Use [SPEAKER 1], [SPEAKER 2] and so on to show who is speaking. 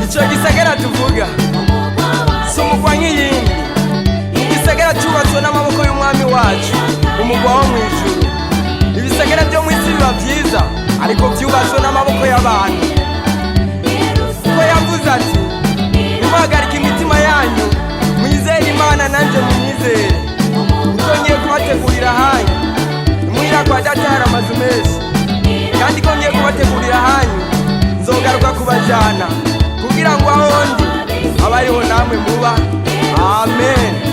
[SPEAKER 1] Ico gisagara tuvuga sumugwa nk'iyindi, igisagara cyubatswe n'amaboko y'umwami wacu, umugwa wo mw'ijuru. Ibisagara byo mw'isi biba vyiza, ariko vyubatswe n'amaboko y'abantu. Kuko yavuze ati nimuhagarike imitima yanyu, mwizere Imana nanje munyizere. Kuko ngiye kubategurira hanyu, muhira kwa data hari amazu menshi, kandi ko ngiye kubategurira hanyu nzogaruka kubajana, kugira ngo aho ndi abariho namwe muba. Amen.